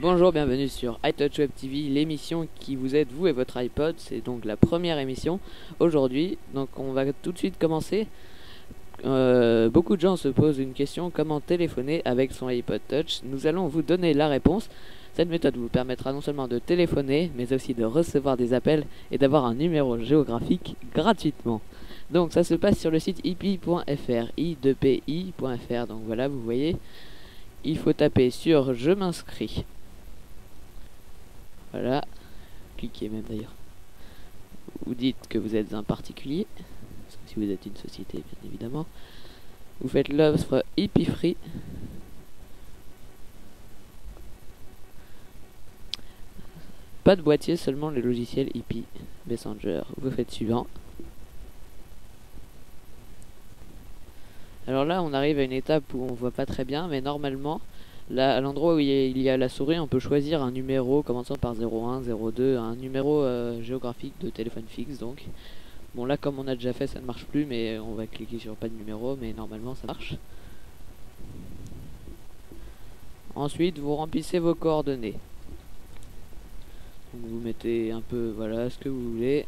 Bonjour, bienvenue sur iTouch Web TV, l'émission qui vous aide, vous et votre iPod. C'est donc la première émission aujourd'hui, donc on va tout de suite commencer. Beaucoup de gens se posent une question: comment téléphoner avec son iPod Touch? Nous allons vous donner la réponse. Cette méthode vous permettra non seulement de téléphoner, mais aussi de recevoir des appels et d'avoir un numéro géographique gratuitement. Donc ça se passe sur le site ipi.fr, i2pi.fr. Donc voilà, vous voyez, il faut taper sur je m'inscris. Voilà, cliquez même d'ailleurs. Vous dites que vous êtes un particulier, si vous êtes une société bien évidemment. Vous faites l'offre Hippie Free. Pas de boîtier, seulement le logiciel Hippie Messenger. Vous faites suivant. Alors là on arrive à une étape où on voit pas très bien, mais normalement là, à l'endroit où il y a la souris, on peut choisir un numéro commençant par 01, 02, un numéro géographique de téléphone fixe. Donc bon, là comme on a déjà fait, ça ne marche plus, mais on va cliquer sur pas de numéro, mais normalement ça marche. Ensuite vous remplissez vos coordonnées. Donc vous mettez un peu, voilà, ce que vous voulez.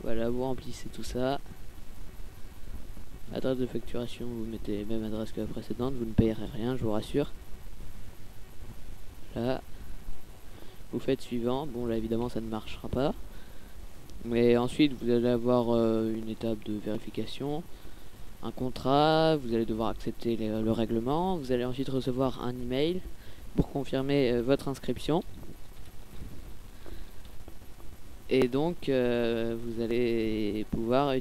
Voilà, vous remplissez tout ça. Adresse de facturation, vous mettez même adresse que la précédente, vous ne payerez rien, je vous rassure. Là, vous faites suivant. Bon, là évidemment ça ne marchera pas, mais ensuite vous allez avoir une étape de vérification, un contrat, vous allez devoir accepter le règlement, vous allez ensuite recevoir un email pour confirmer votre inscription. Et donc vous allez pouvoir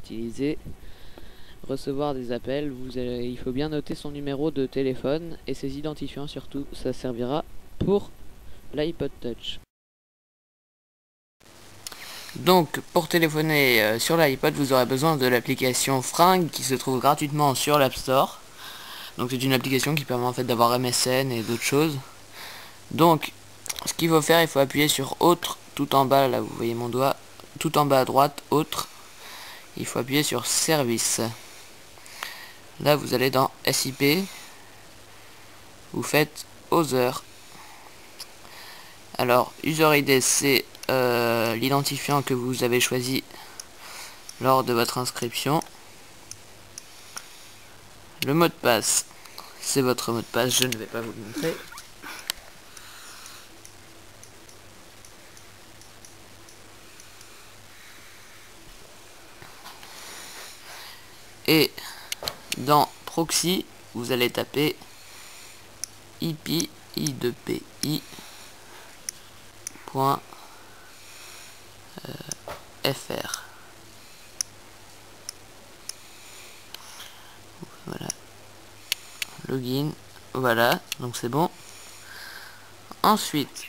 recevoir des appels. Il faut bien noter son numéro de téléphone et ses identifiants surtout, ça servira pour l'iPod Touch. Donc pour téléphoner sur l'iPod, vous aurez besoin de l'application Fring qui se trouve gratuitement sur l'App Store. Donc c'est une application qui permet en fait d'avoir MSN et d'autres choses. Donc ce qu'il faut faire, il faut appuyer sur autre tout en bas, là vous voyez mon doigt, tout en bas à droite, autre. Il faut appuyer sur service. Là vous allez dans SIP, vous faites Other. Alors user ID, c'est l'identifiant que vous avez choisi lors de votre inscription. Le mot de passe, c'est votre mot de passe, je ne vais pas vous le montrer. Et dans proxy, vous allez taper i2pi.fr. Voilà. Login. Voilà, donc c'est bon. Ensuite,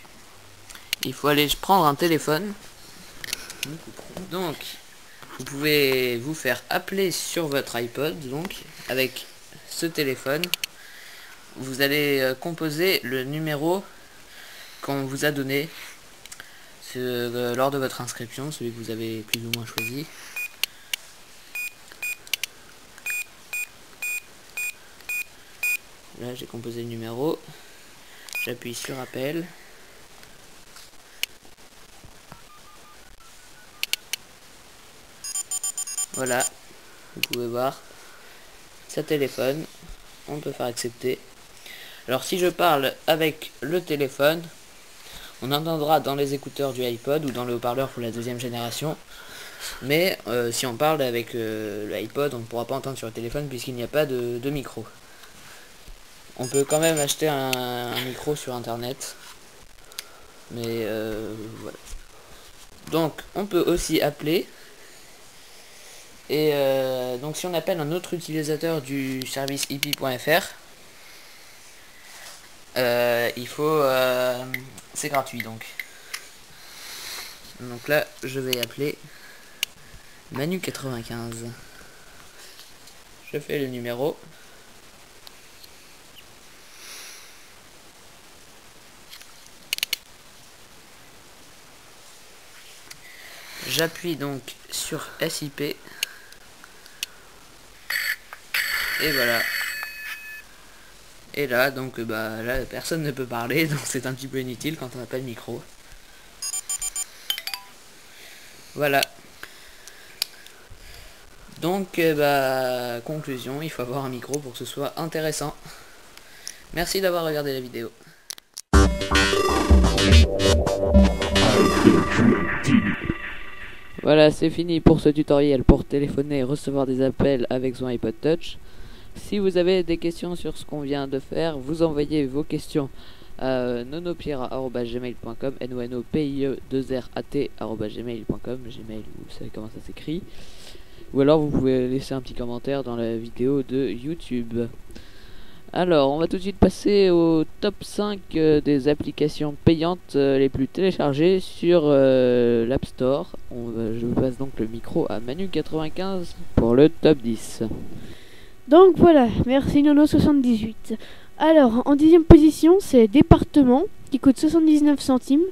il faut aller prendre un téléphone. Donc, vous pouvez vous faire appeler sur votre iPod. Donc, avec ce téléphone, vous allez composer le numéro qu'on vous a donné lors de votre inscription, celui que vous avez plus ou moins choisi. Là, j'ai composé le numéro. J'appuie sur appel. Voilà, vous pouvez voir, ça téléphone, on peut faire accepter. Alors si je parle avec le téléphone, on entendra dans les écouteurs du iPod ou dans le haut-parleur pour la deuxième génération. Mais si on parle avec l'iPod, on ne pourra pas entendre sur le téléphone puisqu'il n'y a pas de micro. On peut quand même acheter un micro sur internet. Mais voilà. Donc on peut aussi appeler. Et donc si on appelle un autre utilisateur du service hippie.fr, il faut... c'est gratuit donc. Donc là je vais appeler Manu95. Je fais le numéro. J'appuie donc sur SIP. Et voilà. Et là, donc, là, personne ne peut parler, donc c'est un petit peu inutile quand on n'a pas de micro. Voilà. Donc, conclusion, il faut avoir un micro pour que ce soit intéressant. Merci d'avoir regardé la vidéo. Voilà, c'est fini pour ce tutoriel pour téléphoner et recevoir des appels avec son iPod Touch. Si vous avez des questions sur ce qu'on vient de faire, vous envoyez vos questions à nonopira@gmail.com, nonopie2rat@gmail.com, Gmail, vous savez comment ça s'écrit. Ou alors vous pouvez laisser un petit commentaire dans la vidéo de YouTube. Alors, on va tout de suite passer au top 5 des applications payantes les plus téléchargées sur l'App Store. Je vous passe donc le micro à Manu95 pour le top 10. Donc voilà, merci Nono78. Alors, en 10e position, c'est Département, qui coûte 79 centimes,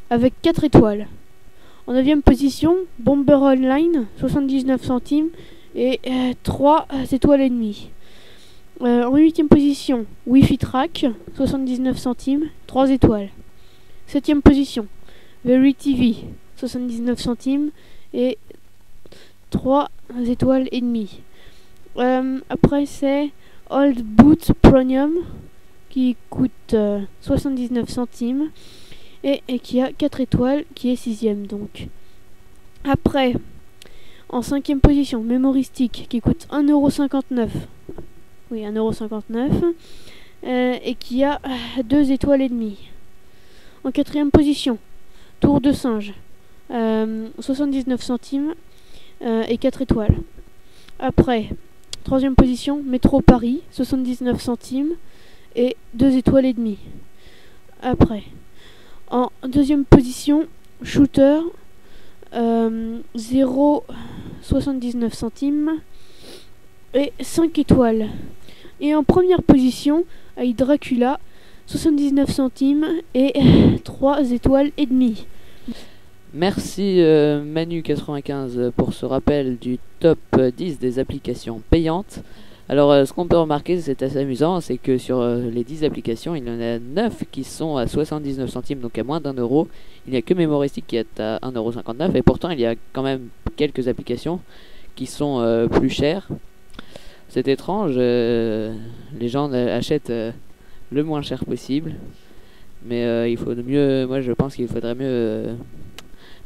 avec 4 étoiles. En 9e position, Bomber Online, 79 centimes, et 3 étoiles et demie. En 8e position, Wi-Fi Track, 79 centimes, 3 étoiles. 7e position, Very TV, 79 centimes, et 3 étoiles et demie. Après c'est Old Boot Premium qui coûte 79 centimes et qui a 4 étoiles, qui est 6ème donc. Après, en 5ème position, Memoristic qui coûte 1,59€. Oui, 1,59€. Et qui a 2 étoiles et demie. En 4ème position, Tour de Singe, 79 centimes et 4 étoiles. Après, 3ème position, Métro Paris, 79 centimes et 2 étoiles et demie. Après, en 2ème position, Shooter, 0,79 centimes et 5 étoiles. Et en première position, avec Dracula, 79 centimes et 3 étoiles et demie. Merci Manu95 pour ce rappel du top 10 des applications payantes. Alors ce qu'on peut remarquer, c'est assez amusant, c'est que sur les 10 applications, il y en a 9 qui sont à 79 centimes, donc à moins d'1€. Il n'y a que Memoristic qui est à 1,59€, et pourtant il y a quand même quelques applications qui sont plus chères. C'est étrange, les gens achètent le moins cher possible, mais il faut mieux, moi je pense qu'il faudrait mieux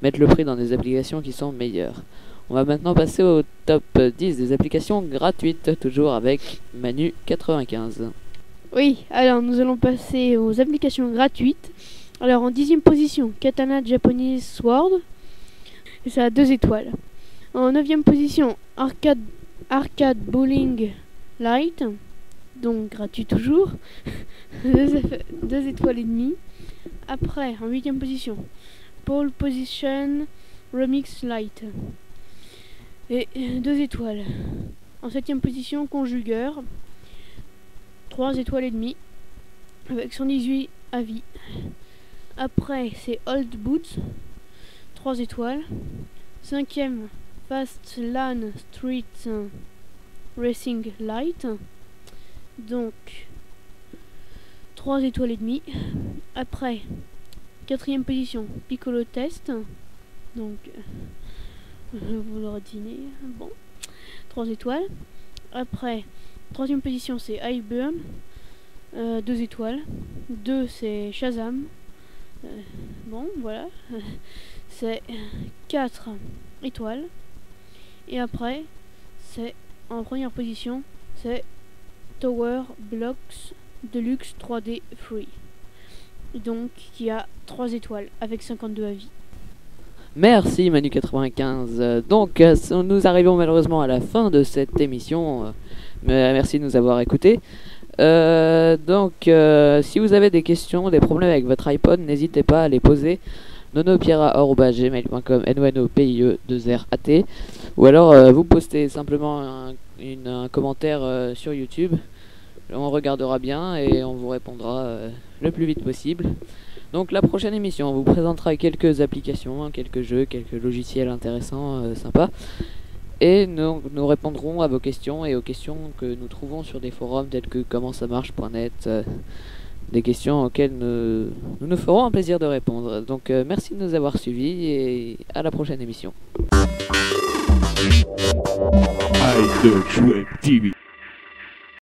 mettre le prix dans des applications qui sont meilleures. On va maintenant passer au top 10 des applications gratuites, toujours avec Manu95. Oui, alors nous allons passer aux applications gratuites. Alors en 10e position, Katana Japanese Sword, et ça a 2 étoiles. En 9e position, Arcade Bowling Light, donc gratuit toujours, 2 étoiles et demie. Après, en 8e position, Pole Position Remix Light, et 2 étoiles. En 7e position, Conjugueur, 3 étoiles et demie, avec 118 avis. Après, c'est Old Boots, 3 étoiles. 5e, Fast Lane Street Racing Light, donc 3 étoiles et demie. Après, 4e position, Piccolo Test, donc vous l'aurez deviné, bon, 3 étoiles. Après, 3e position, c'est iBurn, 2 étoiles. 2, c'est Shazam, bon, voilà, c'est 4 étoiles. Et après, c'est en première position, c'est Tower Blocks Deluxe 3D Free, donc qui a 3 étoiles avec 52 avis. Merci Manu95. Donc nous arrivons malheureusement à la fin de cette émission. Merci de nous avoir écoutés. Si vous avez des questions, des problèmes avec votre iPod, n'hésitez pas à les poser. nonopira@gmail.com, nonopie2rat, ou alors vous postez simplement un commentaire sur YouTube. On regardera bien et on vous répondra le plus vite possible. Donc la prochaine émission, on vous présentera quelques applications, hein, quelques jeux, quelques logiciels intéressants, sympas. Et nous répondrons à vos questions et aux questions que nous trouvons sur des forums tels que commentsamarche.net. Des questions auxquelles nous ferons un plaisir de répondre. Donc merci de nous avoir suivis et à la prochaine émission. iTouch Web TV.